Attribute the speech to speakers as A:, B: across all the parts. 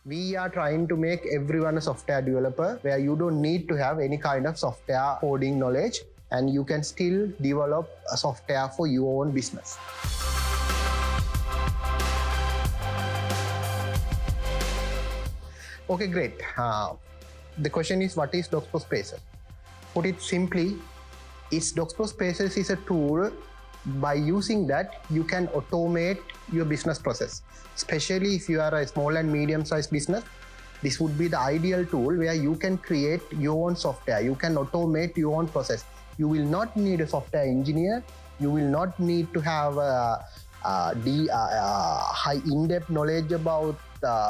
A: We are trying to make everyone a software developer where you don't need to have any kind of software coding knowledge and you can still develop a software for your own business. Okay, great. The question is, what is DocsPro Spaces? Put it simply, DocsPro Spaces is a tool. By using that, you can automate your business process. Especially if you are a small and medium-sized business, this would be the ideal tool where you can create your own software. You can automate your own process. You will not need a software engineer. You will not need to have a high in-depth knowledge about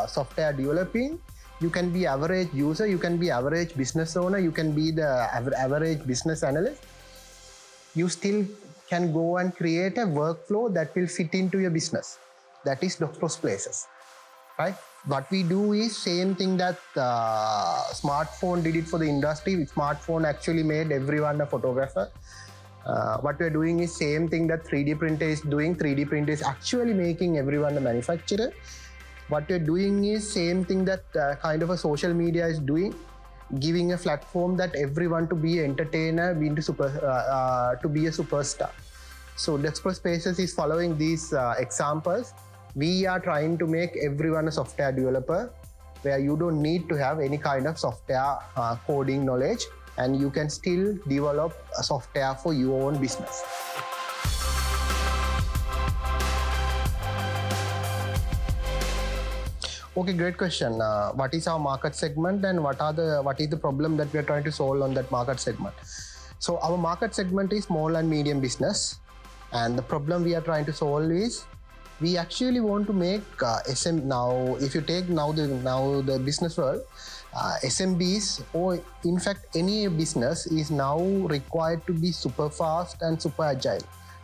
A: software developing. You can be average user, you can be average business owner, you can be the average business analyst. You still can go and create a workflow that will fit into your business. That is DocsPro Spaces, right? What we do is same thing that smartphone did it for the industry. Smartphone actually made everyone a photographer. What we're doing is same thing that 3D printer is doing. 3D printer is actually making everyone a manufacturer. What we're doing is same thing that kind of a social media is doing, giving a platform that everyone to be an entertainer, to be a superstar. So DocsPro Spaces is following these examples. We are trying to make everyone a software developer where you don't need to have any kind of software coding knowledge and you can still develop a software for your own business. Okay, great question. What is our market segment and what is the problem that we are trying to solve on that market segment? So our market segment is small and medium business, and the problem we are trying to solve is we actually want to make SM now. If you take now the business world, SMBs or in fact any business is now required to be super fast and super agile.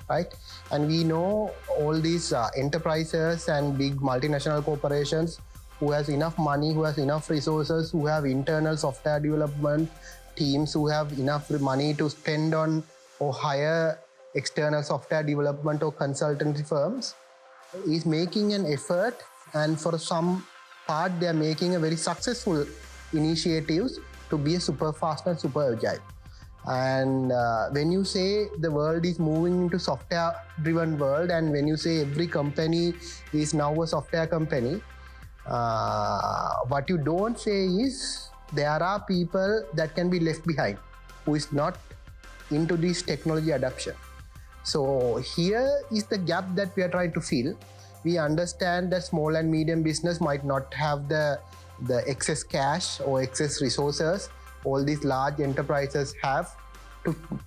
A: Right? And we know all these enterprises and big multinational corporations who has enough money, who has enough resources, who have internal software development teams, who have enough money to spend on or hire external software development or consultancy firms, is making an effort, and for some part they are making a very successful initiatives to be a super fast and super agile. And when you say the world is moving into software driven world, and when you say every company is now a software company, what you don't say is there are people that can be left behind who is not into this technology adoption. So here is the gap that we are trying to fill. We understand that small and medium business might not have the excess cash or excess resources all these large enterprises have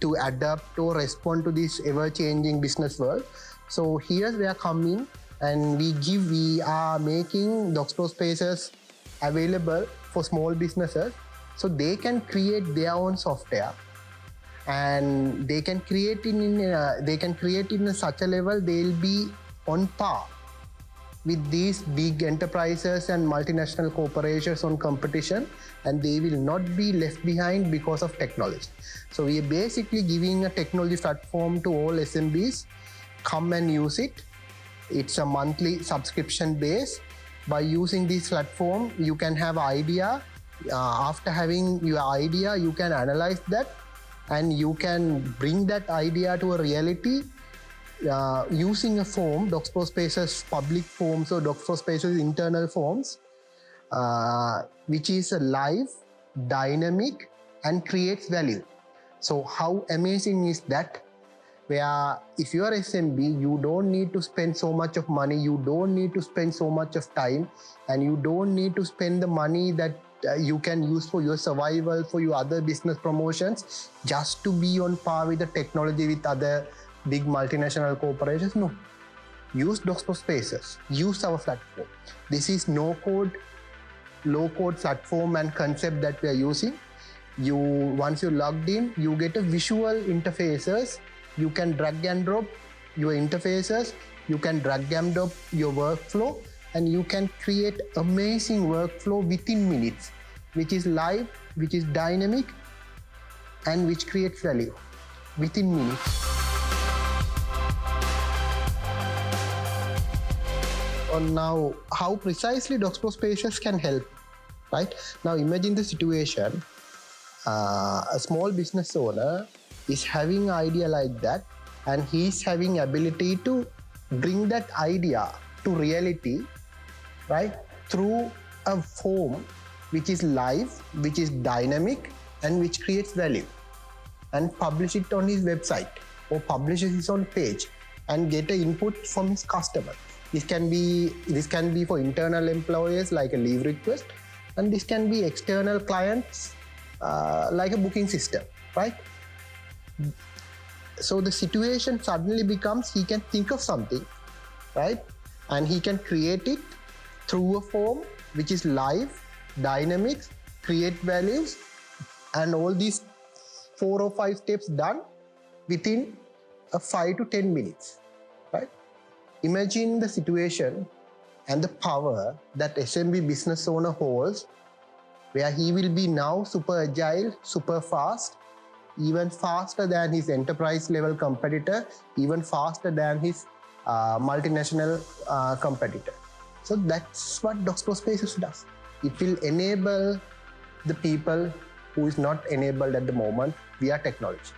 A: to adapt or respond to this ever-changing business world. So here we are coming and we are making DocsPro Spaces available for small businesses so they can create their own software, and they can create it in such a level they'll be on par with these big enterprises and multinational corporations on competition, and they will not be left behind because of technology. So we are basically giving a technology platform to all SMBs. Come and use it. It's a monthly subscription base. By using this platform, you can have idea. After having your idea, you can analyze that and you can bring that idea to a reality using a form, DocsPro Spaces public forms or DocsPro Spaces internal forms, which is a live, dynamic, and creates value. So how amazing is that? Where if you are SMB, you don't need to spend so much of money, you don't need to spend so much of time, and you don't need to spend the money that you can use for your survival, for your other business promotions, just to be on par with the technology with other big multinational corporations. No. Use DocsPro Spaces. Use our platform. This is no-code, low-code platform and concept that we are using. Once you're logged in, you get a visual interfaces. You can drag and drop your interfaces. You can drag and drop your workflow, and you can create amazing workflow within minutes, which is live, which is dynamic, and which creates value within minutes. on now how precisely Doxpro Spaces can help. Right now, imagine the situation: a small business owner is having an idea like that, and he's having ability to bring that idea to reality, right, through a form which is live, which is dynamic, and which creates value, and publish it on his website or publishes his own page and get an input from his customer. This can be for internal employees like a leave request, and this can be external clients like a booking system, right? So the situation suddenly becomes he can think of something, right, and he can create it through a form which is live, dynamic, create values, and all these 4 or 5 steps done within 5 to 10 minutes, right? Imagine the situation and the power that SMB business owner holds, where he will be now super agile, super fast, even faster than his enterprise level competitor, even faster than his multinational competitor. So that's what Doxpro Spaces does. It will enable the people who is not enabled at the moment via technology.